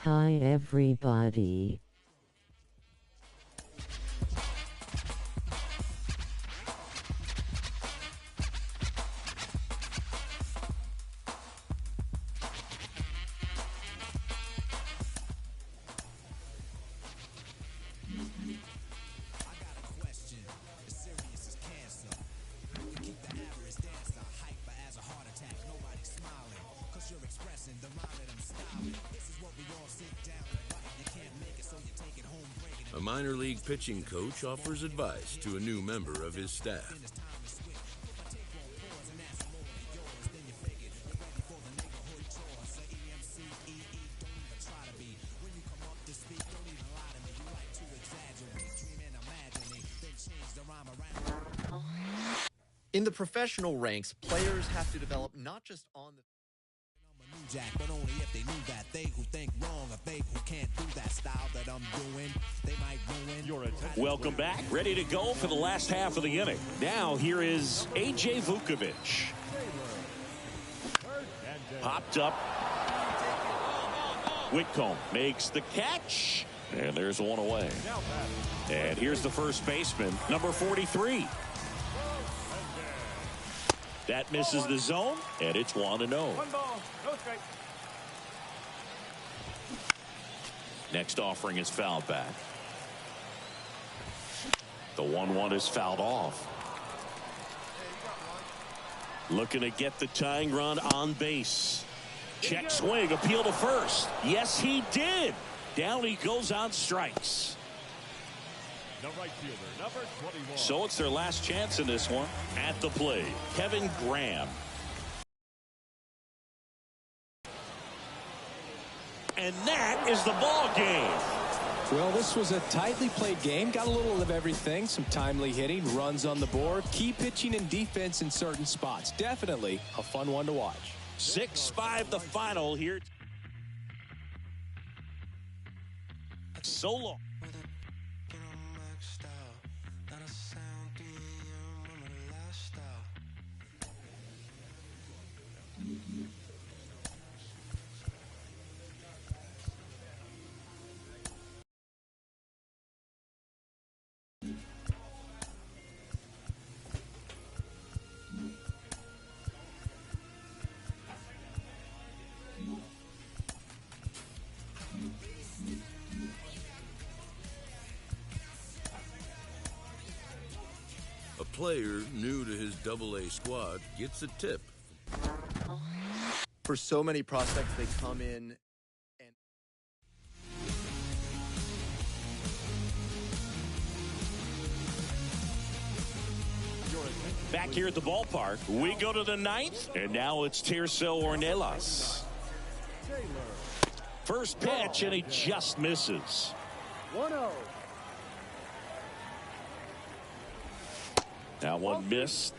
Hi everybody. A minor league pitching coach offers advice to a new member of his staff. In the professional ranks, players have to develop not just on the Jack, but only if they knew that. They who think wrong, or they who can't do that style that I'm doing, they might ruin your attention. Welcome back. Ready to go for the last half of the inning. Now here is A.J. Vukovic. Popped up. Whitcomb makes the catch. And there's one away. And here's the first baseman, number 43. That misses the zone, and it's 1-0. One ball, no strike. Next offering is fouled back. The 1-1 is fouled off. Looking to get the tying run on base. Check swing, appeal to first. Yes, he did. Down he goes on strikes. The right fielder, number 21. So it's their last chance in this one. At the plate, Kevin Graham. And that is the ball game. Well, this was a tightly played game. Got a little of everything. Some timely hitting, runs on the board, key pitching and defense in certain spots. Definitely a fun one to watch. 6-5 the final here. So long. A player new to his AA squad gets a tip. for so many prospects, they come in and back here at the ballpark, we go to the ninth, and now it's Tirso Ornelas. First pitch, and he just misses. 1-0. That one missed.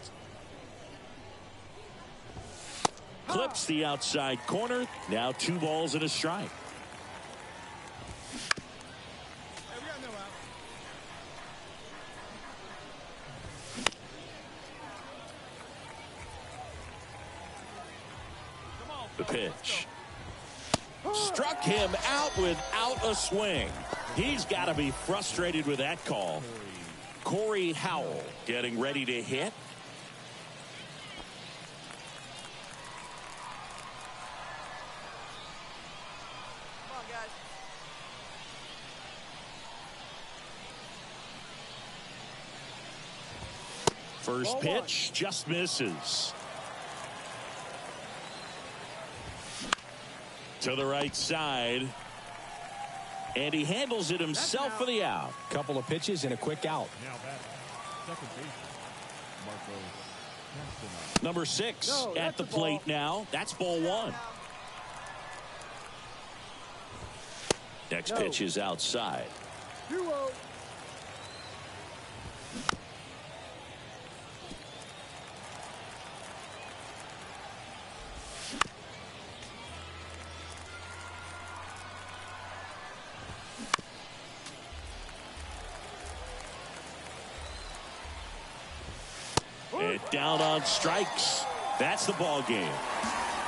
Clips the outside corner. Now 2 balls and a strike. The pitch. Struck him out without a swing. He's got to be frustrated with that call. Corey Howell getting ready to hit. Come on, guys. First pitch just misses. To the right side. And he handles it himself for the out. Couple of pitches and a quick out. Now batting. Second baseman, Marco. Number 6 at the plate now. That's ball 1. Next pitch is outside. 2-0. And down on strikes. That's the ball game.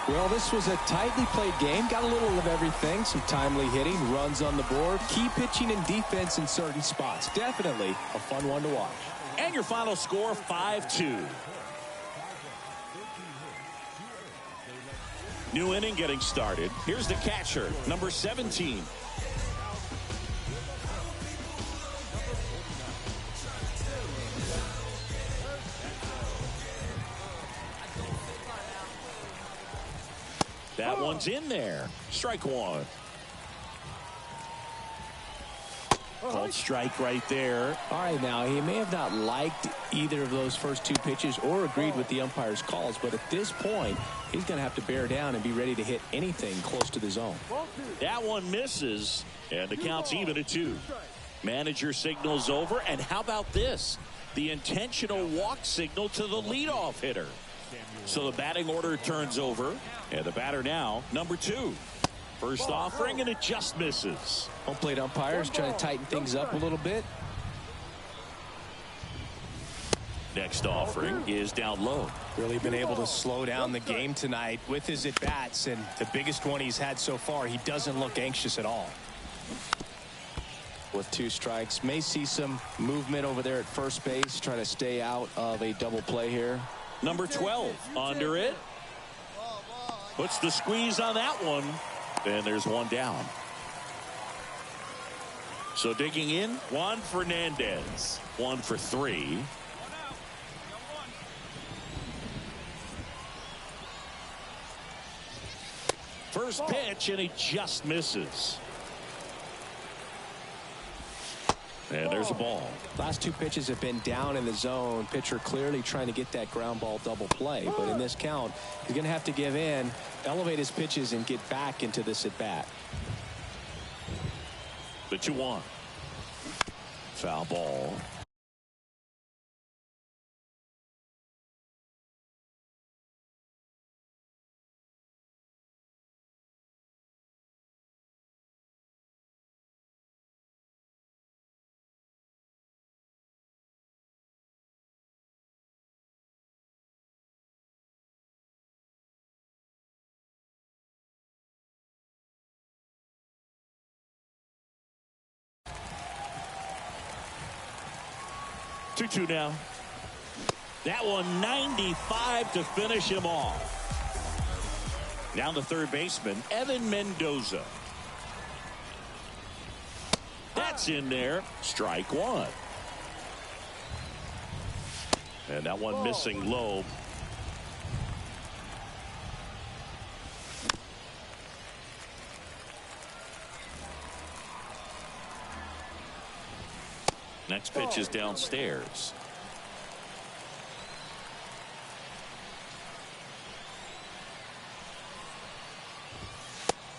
Well, this was a tightly played game. Got a little of everything. Some timely hitting, runs on the board, key pitching and defense in certain spots. Definitely a fun one to watch. And your final score, 5-2. New inning getting started. Here's the catcher, number 17. That one's in there. Strike one. Called strike right there. All right, now, he may have not liked either of those first two pitches or agreed with the umpire's calls, but at this point, he's going to have to bear down and be ready to hit anything close to the zone. That one misses, and the count's even at 2. Manager signals over, and how about this? The intentional walk signal to the leadoff hitter. So the batting order turns over, and the batter now, number 2. First offering, and it just misses. Home plate umpires trying to tighten things up a little bit. Next offering is down low. Really been able to slow down the game tonight with his at-bats, and the biggest one he's had so far, he doesn't look anxious at all. With 2 strikes, may see some movement over there at first base, trying to stay out of a double play here. Number 12 under it. Puts the squeeze on that one. And there's one down. So digging in, Juan Fernandez. 1 for 3. First pitch, and he just misses. And there's a ball. Last 2 pitches have been down in the zone. Pitcher clearly trying to get that ground ball double play. But in this count, he's going to have to give in, elevate his pitches, and get back into this at bat. The 2-1. Foul ball. Two now. That one 95 to finish him off. Down to third baseman, Evan Mendoza. That's in there. Strike one. And that one missing low. Next pitch is downstairs.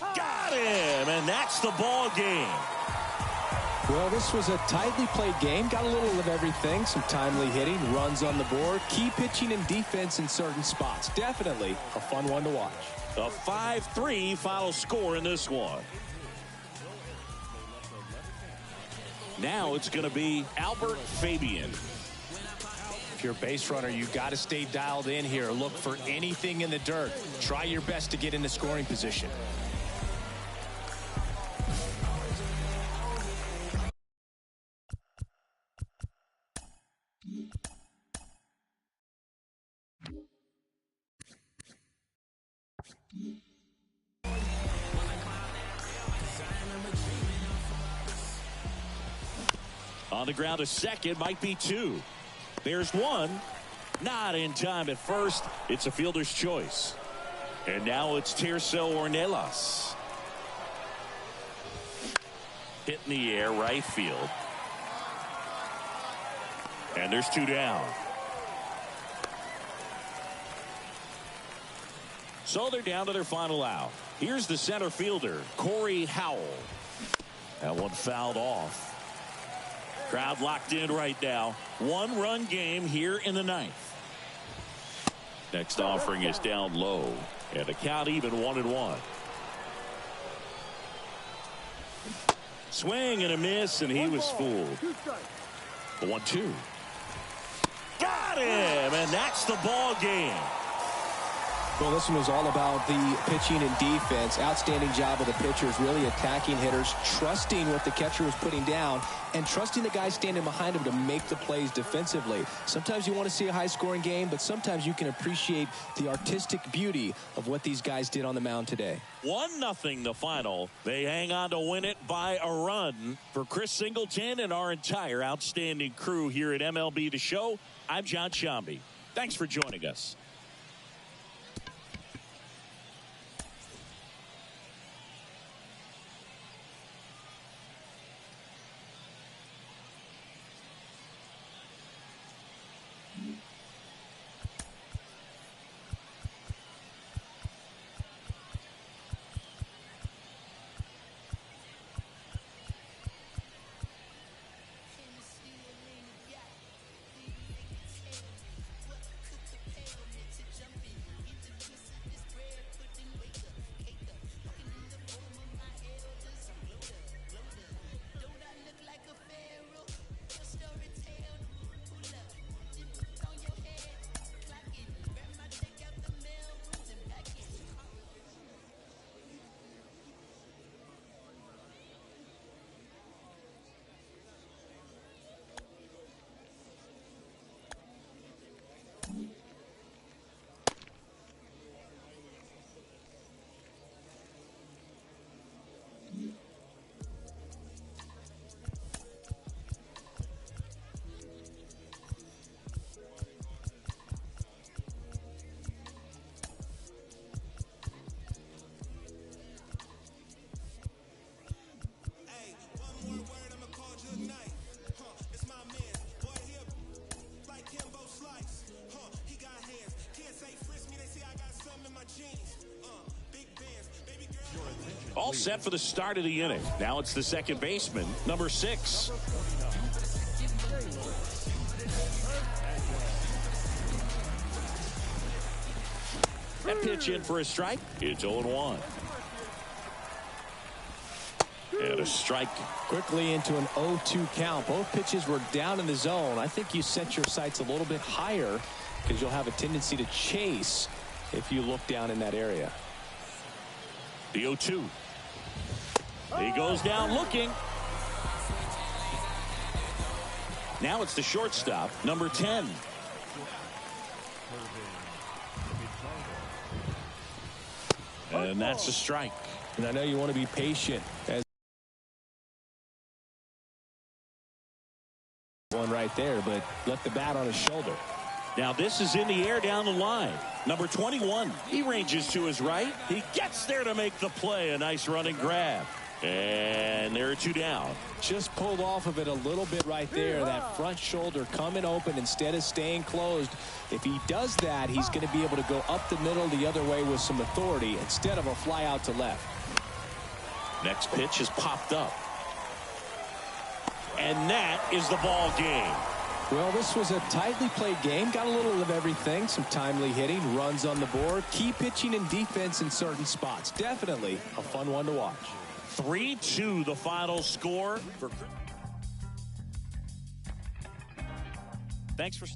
Got him, and that's the ball game. Well, this was a tightly played game. Got a little of everything. Some timely hitting, runs on the board, key pitching and defense in certain spots. Definitely a fun one to watch. A 5-3 final score in this one. Now it's going to be Albert Fabian. If you're a base runner, you got to stay dialed in here. Look for anything in the dirt. Try your best to get into scoring position. On the ground, a second, might be 2. There's one. Not in time at first. It's a fielder's choice. And now it's Tirso Ornelas. Hit in the air, right field. And there's 2 down. So they're down to their final out. Here's the center fielder, Corey Howell. That one fouled off. Crowd locked in right now. 1-run game here in the 9th. Next offering is down low. And the count even 1-1. Swing and a miss, and he was fooled. The 1-2. Got him, and that's the ball game. Well, this one was all about the pitching and defense. Outstanding job of the pitchers, really attacking hitters, trusting what the catcher was putting down, and trusting the guys standing behind him to make the plays defensively. Sometimes you want to see a high-scoring game, but sometimes you can appreciate the artistic beauty of what these guys did on the mound today. 1-0 the final. They hang on to win it by a run. For Chris Singleton and our entire outstanding crew here at MLB The Show, I'm John Shambi. Thanks for joining us. All set for the start of the inning. Now it's the second baseman, number 6. That pitch in for a strike. It's 0-1. And a strike. Quickly into an 0-2 count. Both pitches were down in the zone. I think you set your sights a little bit higher because you'll have a tendency to chase if you look down in that area. The 0-2. He goes down looking. Now it's the shortstop, number 10. And that's a strike. And I know you want to be patient as one right there, but left the bat on his shoulder. Now this is in the air down the line. Number 21. He ranges to his right. He gets there to make the play. A nice running grab. And there are 2 down. Just pulled off of it a little bit right there. That front shoulder coming open instead of staying closed. If he does that, he's going to be able to go up the middle the other way with some authority instead of a fly out to left. Next pitch is popped up. And that is the ball game. Well, this was a tightly played game. Got a little of everything. Some timely hitting, runs on the board, key pitching and defense in certain spots. Definitely a fun one to watch. 3-2 the final score. Thanks for...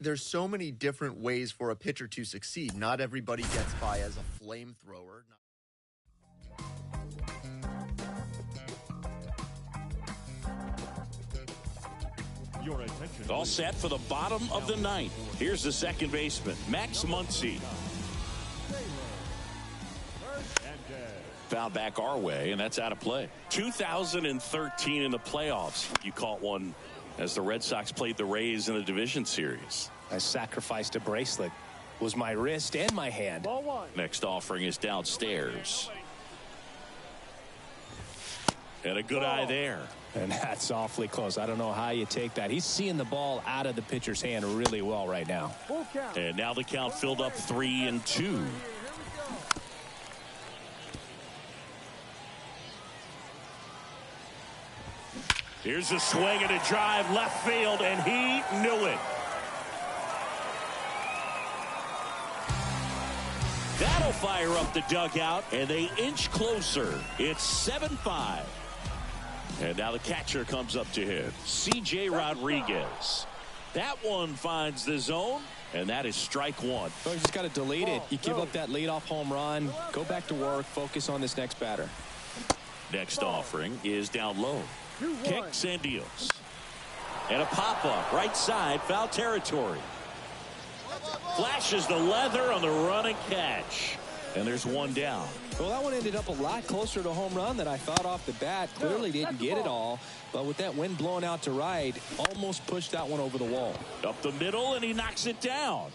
There's so many different ways for a pitcher to succeed. Not everybody gets by as a flamethrower. Your attention. All set for the bottom of the ninth. Here's the second baseman, Max Muncy. Foul back our way, and that's out of play. 2013 in the playoffs. You caught one as the Red Sox played the Rays in the division series. I sacrificed a bracelet. It was my wrist and my hand. Next offering is downstairs. And a good eye there. And that's awfully close. I don't know how you take that. He's seeing the ball out of the pitcher's hand really well right now. And now the count filled up 3-2. Here's a swing and a drive left field, and he knew it. That'll fire up the dugout, and they inch closer. It's 7-5. And now the catcher comes up to hit. C.J. Rodriguez. That one finds the zone, and that is strike one. Well, you just got to delete it. You give up that leadoff home run. Go back to work. Focus on this next batter. Next offering is down low. Kicks and deals. And a pop-up right side, foul territory. Flashes the leather on the run and catch. And there's one down. Well, that one ended up a lot closer to home run than I thought off the bat. Clearly didn't get it all, but with that wind blowing out to right, almost pushed that one over the wall. Up the middle, and he knocks it down.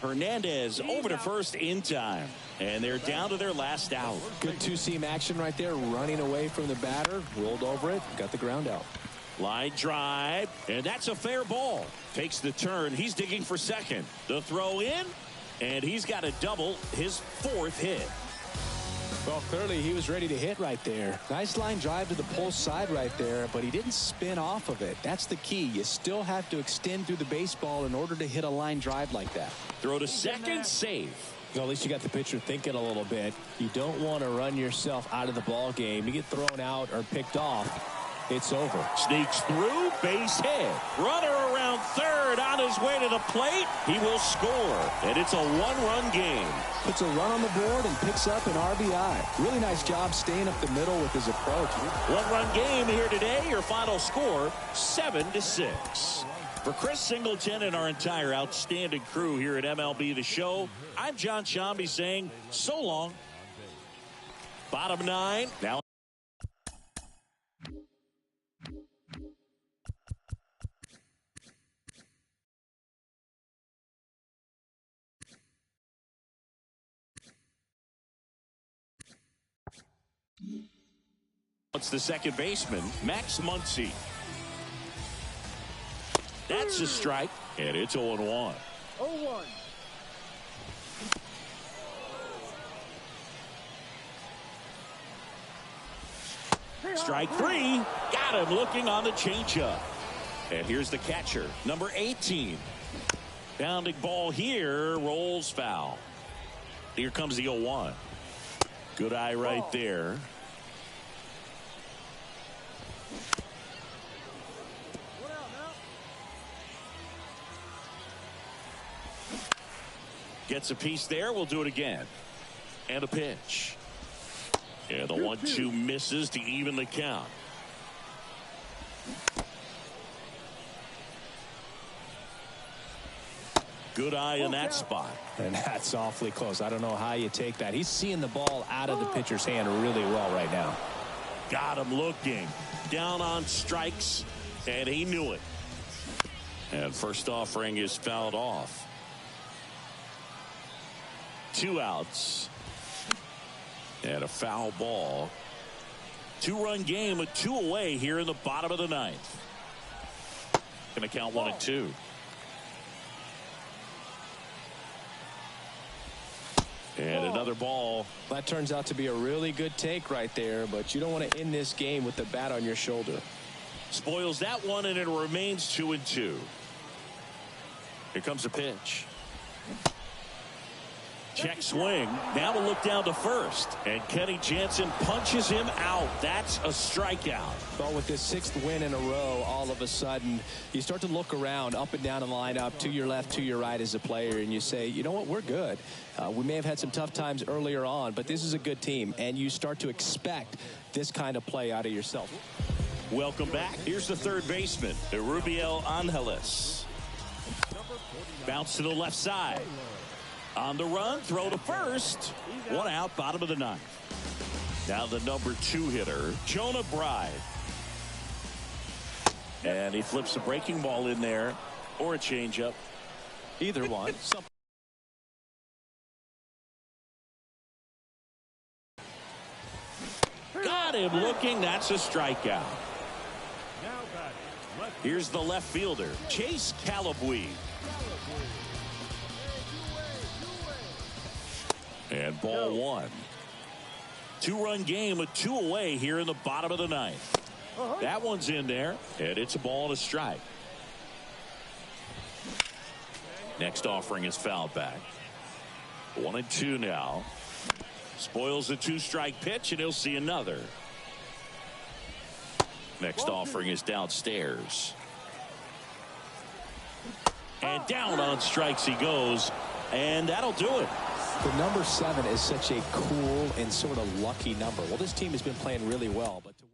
Hernandez over to first in time. And they're down to their last out. Good two-seam action right there, running away from the batter, rolled over it, got the ground out. Line drive, and that's a fair ball. Takes the turn. He's digging for second. The throw in, and he's got a double, his fourth hit. Well, clearly he was ready to hit right there. Nice line drive to the pull side right there, but he didn't spin off of it. That's the key. You still have to extend through the baseball in order to hit a line drive like that. Throw to second, save. Well, at least you got the pitcher thinking a little bit. You don't want to run yourself out of the ball game. You get thrown out or picked off, it's over. Sneaks through, base hit. Runner around third, on his way to the plate. He will score, and it's a one-run game. Puts a run on the board and picks up an RBI. Really nice job staying up the middle with his approach. One-run game here today. Your final score, 7-6. For Chris Singleton and our entire outstanding crew here at MLB The Show, I'm John Shambi saying so long. Bottom nine. Now. It's the second baseman, Max Muncy. That's a strike, and it's 0-1. 0-1. Strike three. Got him looking on the changeup. And here's the catcher, number 18. Bounding ball here, rolls foul. Here comes the 0-1. Good eye right there. Gets a piece there. We'll do it again. And a pitch. And the 1-2 misses to even the count. Good eye in that spot. And that's awfully close. I don't know how you take that. He's seeing the ball out of the pitcher's hand really well right now. Got him looking. Down on strikes, and he knew it. And first offering is fouled off. 2 outs. And a foul ball. 2-run game with 2 away here in the bottom of the ninth. Going to count 1-2. And another ball. That turns out to be a really good take right there, but you don't want to end this game with the bat on your shoulder. Spoils that one, and it remains 2-2. Here comes the pitch. Check swing. Now we'll look down to first. And Kenny Jansen punches him out. That's a strikeout. Well, with this 6th win in a row, all of a sudden, you start to look around, up and down the lineup, to your left, to your right as a player, and you say, you know what, we're good. We may have had some tough times earlier on, but this is a good team, and you start to expect this kind of play out of yourself. Welcome back. Here's the third baseman, Rubiel Angeles. Bounce to the left side. On the run, throw to first. One out, bottom of the ninth. Now the number 2 hitter, Jonah Bride. And he flips a breaking ball in there or a changeup. Either one. Got him looking. That's a strikeout. Now batting, left Here's the left fielder, Chase Calabwe. And ball 1. 2-run game with 2 away here in the bottom of the ninth. That one's in there, and it's a ball and a strike. Next offering is fouled back. 1-2 now. Spoils the 2-strike pitch, and he'll see another. Next offering is downstairs. And down on strikes he goes, and that'll do it. The number 7 is such a cool and sort of lucky number. Well, this team has been playing really well, but to win.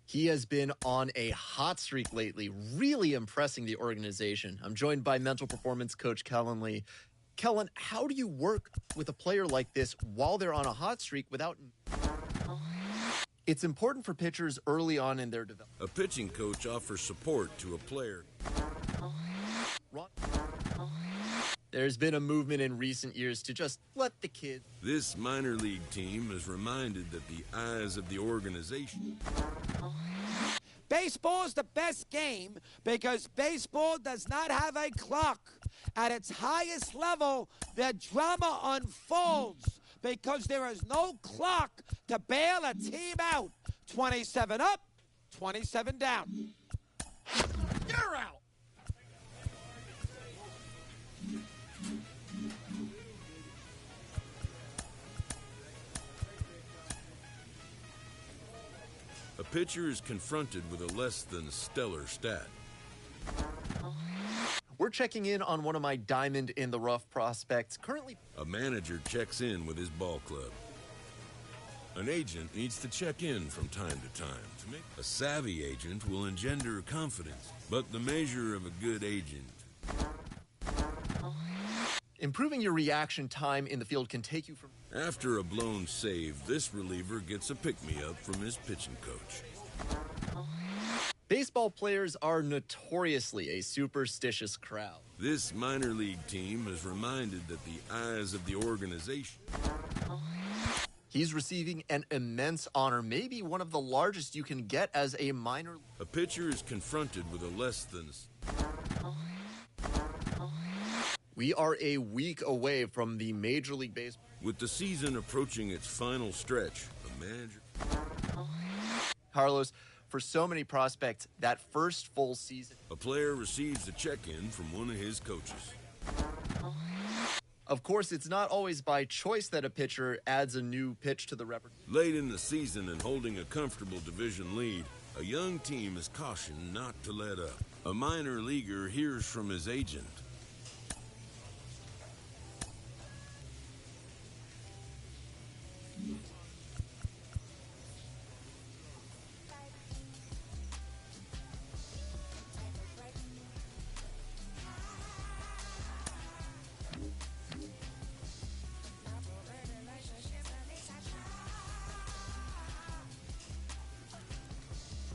He has been on a hot streak lately, really impressing the organization. I'm joined by mental performance coach Kellen Lee. Kellen, how do you work with a player like this while they're on a hot streak without... It's important for pitchers early on in their development. A pitching coach offers support to a player. There's been a movement in recent years to just let the kid... This minor league team is reminded that the eyes of the organization... Baseball is the best game because baseball does not have a clock. At its highest level, the drama unfolds because there is no clock to bail a team out. 27 up, 27 down. You're out. A pitcher is confronted with a less than stellar stat. We're checking in on one of my diamond in the rough prospects. Currently, A manager checks in with his ball club. An agent needs to check in from time to time. A savvy agent will engender confidence, but the measure of a good agent... improving your reaction time in the field can take you from... After a blown save, this reliever gets a pick-me-up from his pitching coach. Baseball players are notoriously a superstitious crowd. This minor league team is reminded that the eyes of the organization... He's receiving an immense honor, maybe one of the largest you can get as a minor... A pitcher is confronted with a less than... We are a week away from the Major League Baseball. With the season approaching its final stretch, a manager... Carlos, for so many prospects, that first full season... A player receives a check-in from one of his coaches. Of course, it's not always by choice that a pitcher adds a new pitch to the repertoire. Late in the season and holding a comfortable division lead, a young team is cautioned not to let up. A minor leaguer hears from his agent.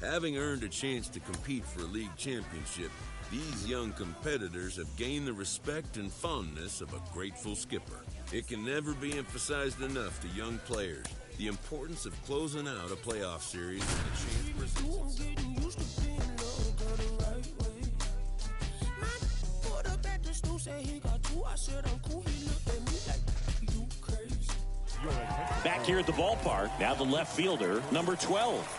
Having earned a chance to compete for a league championship, these young competitors have gained the respect and fondness of a grateful skipper. It can never be emphasized enough to young players the importance of closing out a playoff series when a chance presents itself. Back here at the ballpark, now the left fielder, number 12.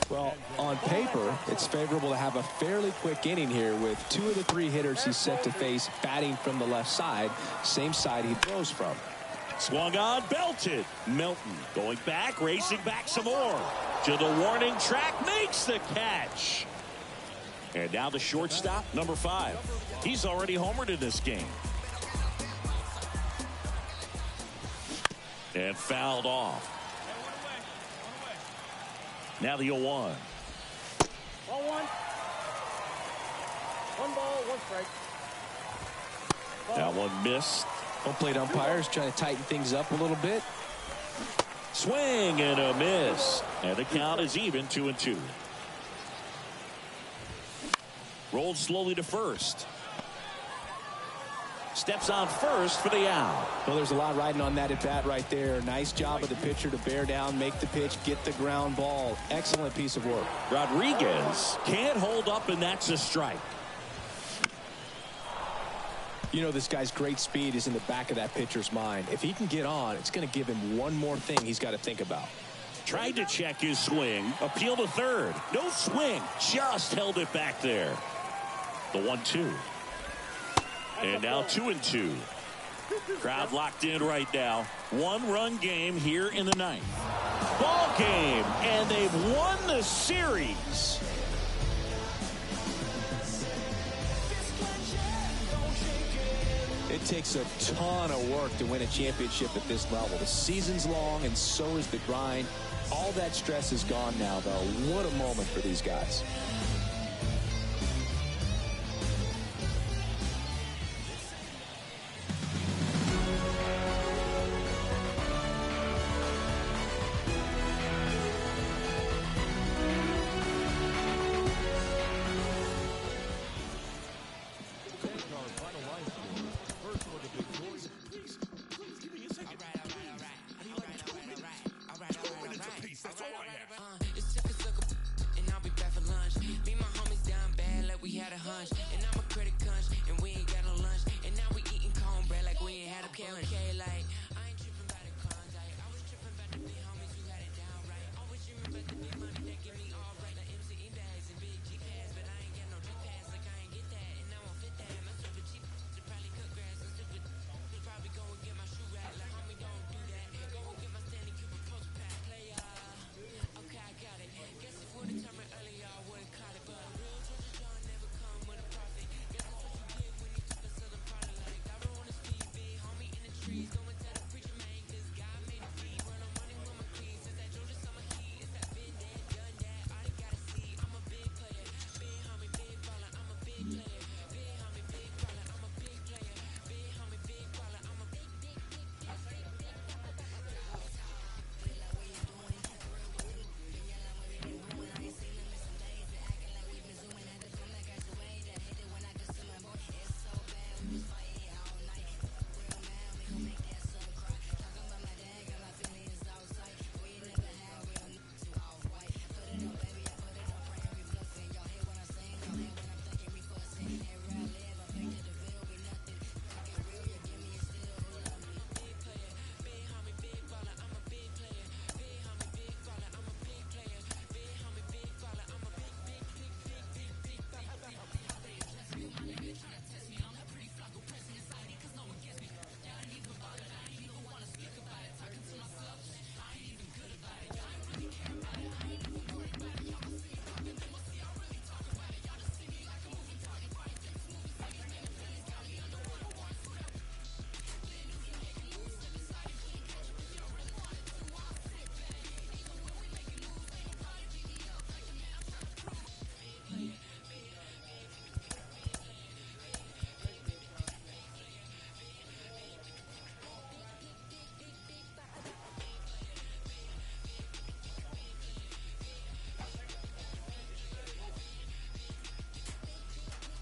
Well, on paper, it's favorable to have a fairly quick inning here with 2 of the 3 hitters he's set to face batting from the left side, same side he throws from. Swung on, belted. Milton going back, racing back some more. To the warning track, makes the catch. And now the shortstop, number 5. He's already homered in this game. And fouled off. Now the 0-1. 1-1. 1 ball, 1 strike. That one missed. Home plate umpires trying to tighten things up a little bit. Swing and a miss. And the count is even, 2-2. Rolled slowly to first. Steps on first for the out. Well, there's a lot riding on that at bat right there. Nice job of the pitcher to bear down, make the pitch, get the ground ball. Excellent piece of work. Rodriguez can't hold up, and that's a strike. You know, this guy's great speed is in the back of that pitcher's mind. If he can get on, it's going to give him one more thing he's got to think about. Tried to check his swing. Appeal to third. No swing. Just held it back there. The 1-2. And now 2-2. Crowd locked in right now. 1-run game here in the 9th. Ball game, and they've won the series. It takes a ton of work to win a championship at this level. The season's long, and so is the grind. All that stress is gone now, though. What a moment for these guys.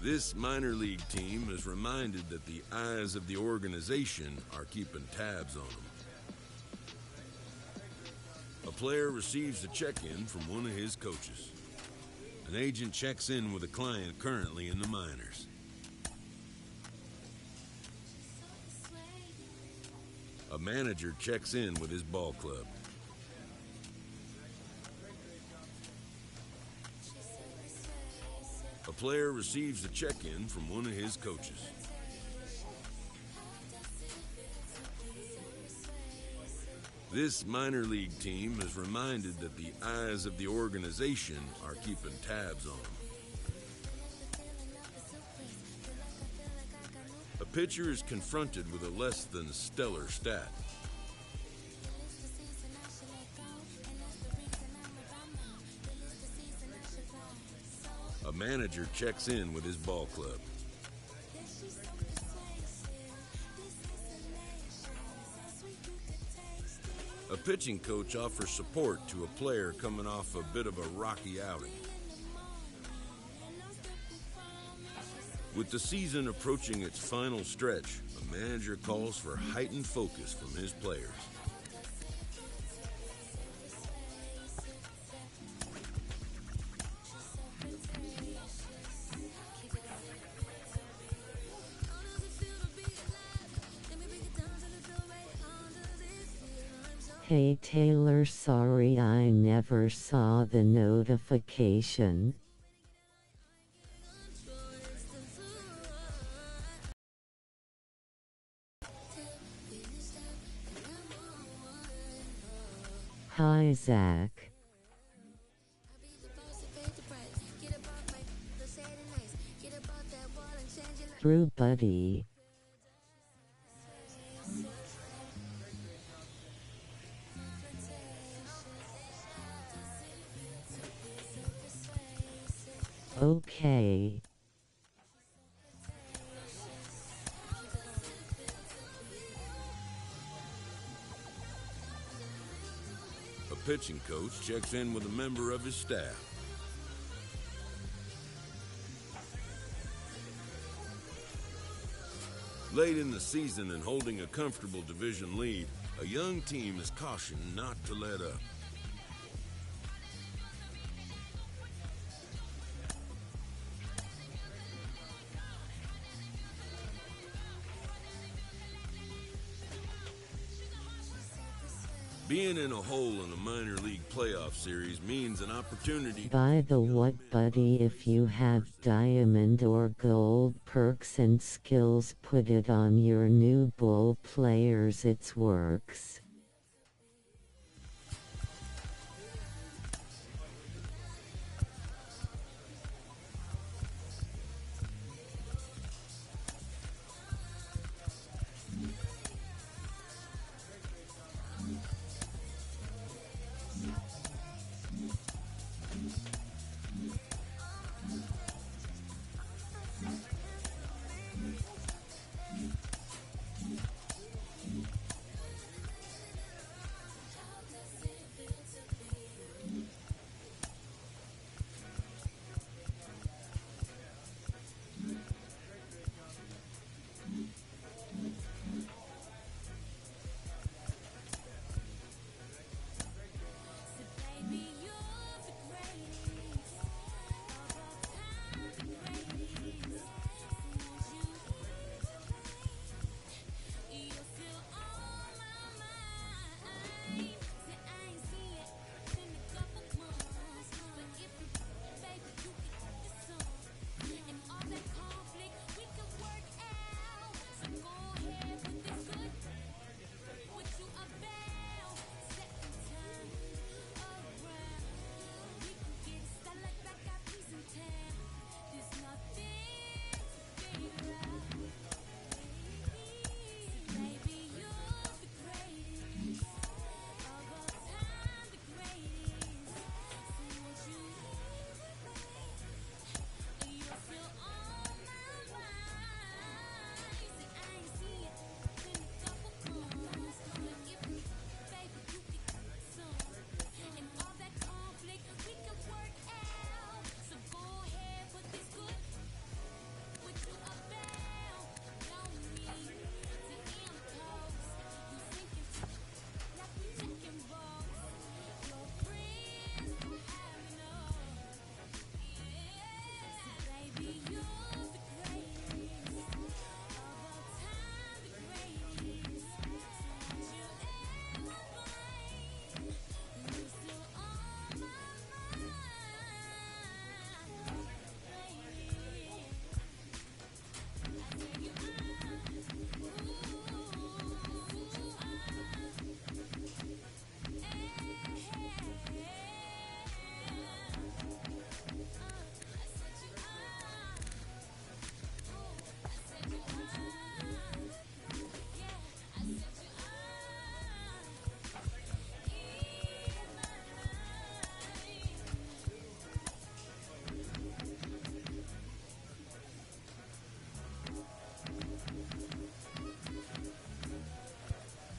This minor league team is reminded that the eyes of the organization are keeping tabs on them. A player receives a check-in from one of his coaches. An agent checks in with a client currently in the minors. A manager checks in with his ball club. A player receives a check-in from one of his coaches. This minor league team is reminded that the eyes of the organization are keeping tabs on them. A pitcher is confronted with a less than stellar stat. A manager checks in with his ball club. A pitching coach offers support to a player coming off a bit of a rocky outing. With the season approaching its final stretch, a manager calls for heightened focus from his players. Hey Taylor, sorry I never saw the notification. Hi Zach. Drew buddy. Okay. A pitching coach checks in with a member of his staff. Late in the season and holding a comfortable division lead, a young team is cautioned not to let up. Being in a hole in a minor league playoff series means an opportunity. By the what, buddy, if you have diamond or gold perks and skills, put it on your new bull players, it works.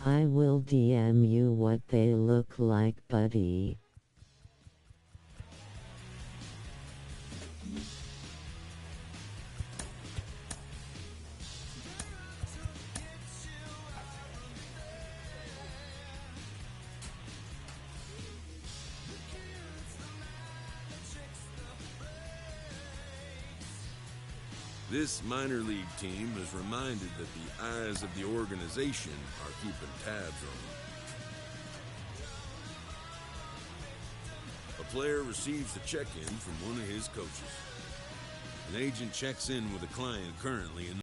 I will DM you what they look like, buddy. This minor league team is reminded that the eyes of the organization are keeping tabs on them. A player receives a check-in from one of his coaches. An agent checks in with a client currently in